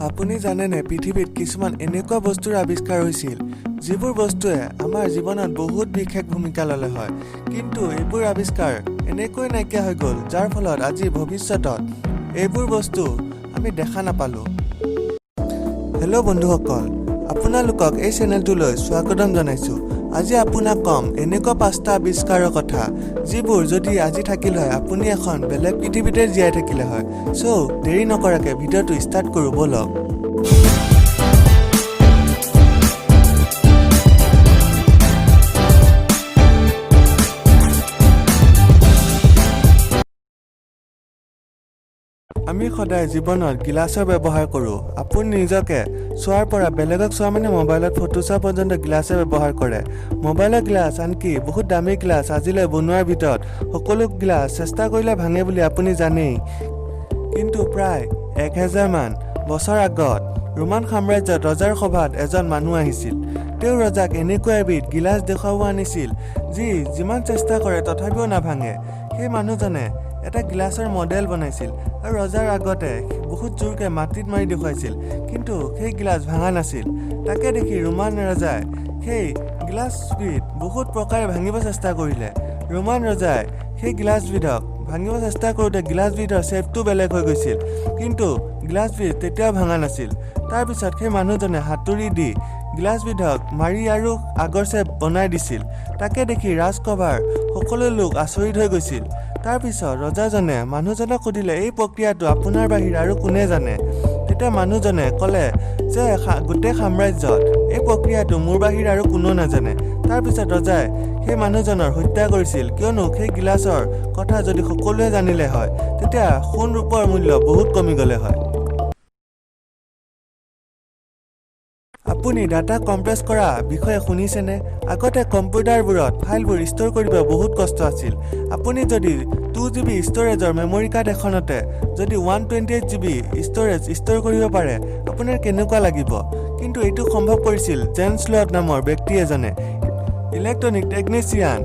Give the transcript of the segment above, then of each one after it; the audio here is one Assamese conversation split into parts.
আপুনি জানেনে পৃথিৱীত কিছুমান এনেকুৱা বস্তুৰ আৱিষ্কাৰ হৈছিল যিবোৰ বস্তুৱে আমাৰ জীৱনত বহুত বিশেষ ভূমিকা ল'লে হয় কিন্তু এইবোৰ আৱিষ্কাৰ এনেকৈ নাইকিয়া হৈ গ'ল যাৰ ফলত আজি ভৱিষ্যতত এইবোৰ বস্তু আমি দেখা নাপালো হেল্ল' বন্ধুসকল আপোনালোকক এই চেনেলটোলৈ স্বাগতম জনাইছো আজি আপোনাক কম এনেকুৱা পাঁচটা আৱিষ্কাৰৰ কথা যিবোৰ যদি আজি থাকিল হয় আপুনি এখন বেলেগ পৃথিৱীতে জীয়াই থাকিলে হয় সো দেৰি নকৰাকৈ ভিডিঅ'টো ষ্টাৰ্ট কৰো বলক আমি সদায় জীৱনত গ্লাছৰ ব্যৱহাৰ কৰো আপুনি নিজকে সোৱাৰ পৰা বেলেগক সোৱা মানে মোবাইলত ফটো সোৱা পৰ্যন্ত গ্লাছৰ ব্যৱহাৰ কৰে মোবাইলৰ গ্লাছ আনকি বহুত দামী গ্লাছ আজিলৈ বনোৱাৰ ভিতৰত সকলো গ্লাছ চেষ্টা কৰিলে ভাঙে বুলি আপুনি জানেই কিন্তু প্ৰায় 1000 মান বছৰ আগত ৰোমান সাম্ৰাজ্যত ৰজাৰ সভাত এজন মানুহ আহিছিল তেওঁ ৰজাক এনেকুৱা এবিধ গ্লাছ দেখাব আনিছিল যি যিমান চেষ্টা কৰে তথাপিও নাভাঙে সেই মানুহজনে এটা গ্লাছৰ মডেল বনাইছিল আৰু ৰজাৰ আগতে বহুত জোৰকে মাটিত মাৰি দেখুৱাইছিল কিন্তু সেই গ্লাছ ভাঙা নাছিল তাকে দেখি ৰোমান ৰজাই সেই গ্লাছবিধ বহুত প্ৰকাৰে ভাঙিব চেষ্টা কৰিলে ৰোমান ৰজাই সেই গ্লাছবিধক ভাঙিব চেষ্টা কৰোঁতে গ্লাছবিধৰ শেপটো বেলেগ হৈ গৈছিল কিন্তু গ্লাছবিধ তেতিয়াও ভাঙা নাছিল তাৰ পিছত সেই মানুহজনে হাতুৰি দি গ্লাছবিধক মাৰি আৰু আগৰ শেপ বনাই দিছিল তাকে দেখি ৰাজসভাৰ সকলো লোক আচৰিত হৈ গৈছিল তাৰ পিছত ৰজাজনে মানুহজনক সুধিলে এই প্ৰক্ৰিয়াটো আপোনাৰ বাহিৰে আৰু কোনে জানে তেতিয়া মানুহজনে ক'লে যে গোটেই সাম্ৰাজ্যত এই প্ৰক্ৰিয়াটো মোৰ বাহিৰে আৰু কোনো নাজানে তাৰ পিছত ৰজাই সেই মানুহজনৰ হত্যা কৰিছিল কিয়নো সেই গ্লাছৰ কথা যদি সকলোৱে জানিলে হয় তেতিয়া সোণ ৰূপৰ মূল্য বহুত কমি গ'লে হয় আপুনি ডাটা কম্প্ৰেছ কৰা বিষয়ে শুনিছেনে আগতে কম্পিউটাৰবোৰত ফাইলবোৰ ষ্ট'ৰ কৰিব বহুত কষ্ট আছিল আপুনি যদি 2GB ষ্ট'ৰেজৰ মেমৰি কাৰ্ড এখনতে যদি 128GB ষ্ট'ৰেজ ষ্ট'ৰ কৰিব পাৰে আপোনাৰ কেনেকুৱা লাগিব কিন্তু এইটো সম্ভৱ কৰিছিল জেমছ লট নামৰ ব্যক্তি এজনে ইলেক্ট্ৰনিক টেকনিচিয়ান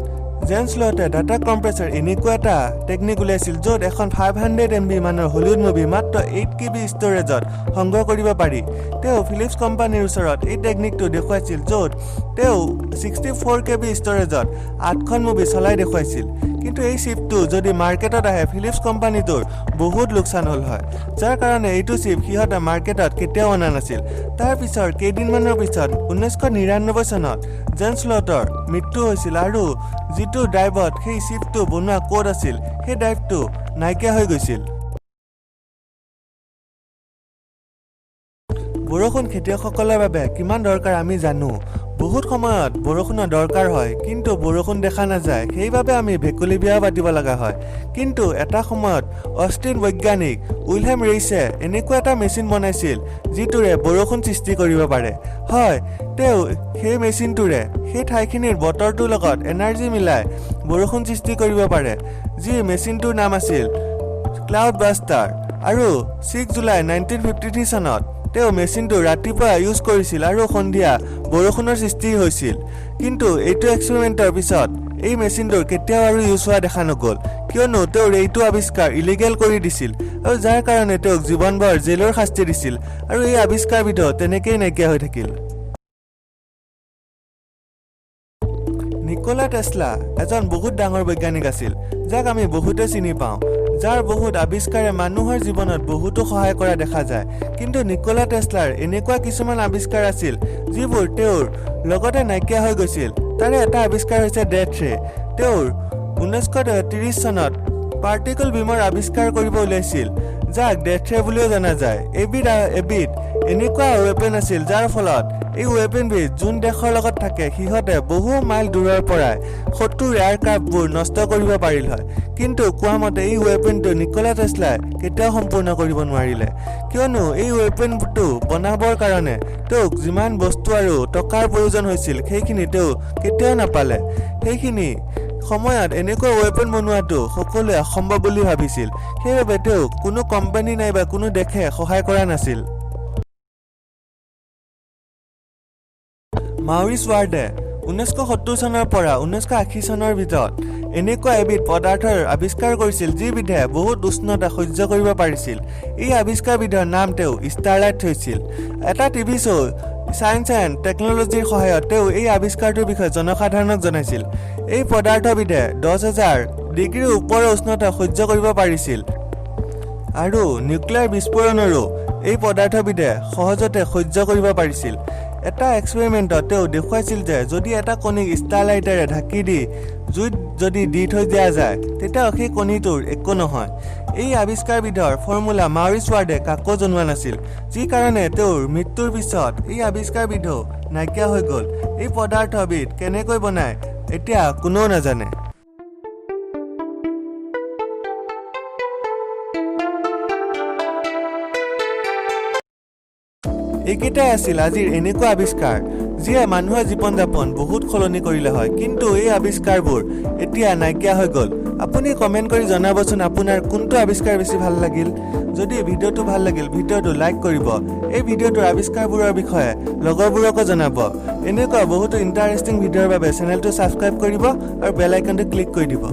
জেমছ লটে ডাটা কম্প্ৰেছৰ এনেকুৱা এটা টেকনিক উলিয়াইছিল য'ত এখন 500MB মানৰ হলিউড মুভি মাত্ৰ 8KB ষ্ট'ৰেজত সংগ্ৰহ কৰিব পাৰি তেওঁ ফিলিপছ কোম্পানীৰ ওচৰত এই টেকনিকটো দেখুৱাইছিল য'ত তেওঁ 64KB ষ্ট'ৰেজত 8খন মুভি চলাই দেখুৱাইছিল কিন্তু এই চিপটো যদি মাৰ্কেটত আহে ফিলিপছ কোম্পানীটোৰ বহুত লোকচান হ'ল হয় যাৰ কাৰণে এইটো চিপ সিহঁতে মাৰ্কেটত কেতিয়াও অনা নাছিল তাৰ পিছত কেইদিনমানৰ পিছত 1999 চনত জেমছ লটৰ মৃত্যু হৈছিল আৰু যিটো ড্ৰাইভত সেই চিপটো বনোৱা কোড আছিল সেই ড্ৰাইভটো নাইকিয়া হৈ গৈছিল বৰষুণ খেতিয়কসকলৰ বাবে কিমান দৰকাৰ আমি জানো বহুত সময়ত বৰষুণৰ দৰকাৰ হয় কিন্তু বৰষুণ দেখা নাযায় সেইবাবে আমি ভেকুলী বিয়া পাতিব লগা হয় কিন্তু এটা সময়ত অষ্ট্ৰিন বৈজ্ঞানিক উইলহেম ৰেইছে এনেকুৱা এটা মেচিন বনাইছিল যিটোৰে বৰষুণ সৃষ্টি কৰিব পাৰে হয় তেওঁ সেই মেচিনটোৰে সেই ঠাইখিনিৰ বতৰটোৰ লগত এনাৰ্জি মিলাই বৰষুণ সৃষ্টি কৰিব পাৰে যি মেচিনটোৰ নাম আছিল ক্লাউড বাষ্টাৰ আৰু 6 জুলাই 1953 চনত তেওঁ মেচিনটো ৰাতিপুৱা ইউজ কৰিছিল আৰু সন্ধিয়া বৰষুণৰ সৃষ্টি হৈছিল কিন্তু এইটো এক্সপেৰিমেণ্টৰ পিছত এই মেচিনটোৰ কেতিয়াও আৰু ইউজ হোৱা দেখা নগ'ল কিয়নো তেওঁৰ এইটো আৱিষ্কাৰ ইলিগেল কৰি দিছিল আৰু যাৰ কাৰণে তেওঁক জীৱনভৰ জেলৰ শাস্তি দিছিল আৰু এই আৱিষ্কাৰবিধ তেনেকেই নাইকিয়া হৈ থাকিল নিকোলা টেছলা এজন বহুত ডাঙৰ বৈজ্ঞানিক আছিল যাক আমি বহুতে চিনি পাওঁ যাৰ বহুত আৱিষ্কাৰে মানুহৰ জীৱনত বহুতো সহায় কৰা দেখা যায় কিন্তু নিকোলা টেছলাৰ এনেকুৱা কিছুমান আৱিষ্কাৰ আছিল যিবোৰ তেওঁৰ লগতে নাইকিয়া হৈ গৈছিল তাৰে এটা আৱিষ্কাৰ হৈছে ডেথ ৰে তেওঁৰ 1930 চনত পাৰ্টিকল বিমৰ আৱিষ্কাৰ কৰিব ওলাইছিল যাক ডেথ ৰে বুলিও জনা যায় এবিধ এনেকুৱা ৱেপন আছিল যাৰ ফলত এই ৱেপনবিধ যোন দেশৰ লগত থাকে সিহঁতে বহু মাইল দূৰৰ পৰাই শত্ৰুৰ এয়াৰক্ৰাফ্টবোৰ নষ্ট কৰিব পাৰিল হয় কিন্তু কোৱা মতে এই ৱেপনটো নিকোলা টেছলাই কেতিয়াও সম্পূৰ্ণ কৰিব নোৱাৰিলে কিয়নো এই ৱেপনটো বনাবৰ কাৰণে তেওঁক যিমান বস্তু আৰু টকাৰ প্ৰয়োজন হৈছিল সেইখিনি তেওঁ কেতিয়াও নাপালে সেইখিনি সময়ত এনেকুৱা ৱেপন বনোৱাটো সকলোৱে অসম্ভৱ বুলি ভাবিছিল সেইবাবে তেওঁ কোনো কোম্পানী নাইবা কোনো দেশে সহায় কৰা নাছিল মাউৰিছ ৱাৰ্ডে 1970 চনৰ পৰা 1980 চনৰ ভিতৰত এনেকুৱা এবিধ পদাৰ্থৰ আৱিষ্কাৰ কৰিছিল যিবিধে বহুত উষ্ণতা সহ্য কৰিব পাৰিছিল এই আৱিষ্কাৰবিধৰ নাম তেওঁ ষ্টাৰলাইট থৈছিল এটা টিভি শ্ব' সায়েন্স এণ্ড টেকনলজিৰ সহায়ত তেওঁ এই আৱিষ্কাৰটোৰ বিষয়ে জনসাধাৰণক জনাইছিল এই পদাৰ্থবিধে 10,000 ডিগ্ৰীৰ ওপৰৰ উষ্ণতা সহ্য কৰিব পাৰিছিল আৰু নিউক্লিয়াৰ বিস্ফোৰণৰো এই পদাৰ্থবিধে সহজতে সহ্য কৰিব পাৰিছিল এটা এক্সপেৰিমেণ্টত তেওঁ দেখুৱাইছিল যে যদি এটা কণীক ষ্টাৰলাইটেৰে ঢাকি দি জুইত যদি দি থৈ দিয়া যায় তেতিয়া সেই কণীটোৰ একো নহয় এই আৱিষ্কাৰবিধৰ ফৰ্মুলা মাউৰিছ ৱাৰ্ডে কাকো জনোৱা নাছিল যি কাৰণে তেওঁৰ মৃত্যুৰ পিছত এই আৱিষ্কাৰবিধো নাইকিয়া হৈ গ'ল এই পদাৰ্থবিধ কেনেকৈ বনায় এতিয়া কোনেও নাজানে এইকেইটাই আছিল আজিৰ এনেকুৱা আৱিষ্কাৰ যিয়ে মানুহৰ জীৱন যাপন বহুত সলনি কৰিলে হয় কিন্তু এই আৱিষ্কাৰবোৰ এতিয়া নাইকিয়া হৈ গ'ল আপুনি কমেন্ট কৰি জনাবচোন আপোনাৰ কোনটো আৱিষ্কাৰ বেছি ভাল লাগিল যদি ভিডিঅ'টো ভাল লাগিল ভিডিঅ'টো লাইক কৰিব এই ভিডিঅ'টোৰ আৱিষ্কাৰবোৰৰ বিষয়ে লগৰবোৰকো জনাব এনেকুৱা বহুতো ইণ্টাৰেষ্টিং ভিডিঅ'ৰ বাবে চেনেলটো ছাবস্ক্ৰাইব কৰিব আৰু বেল আইকনটো ক্লিক কৰি দিব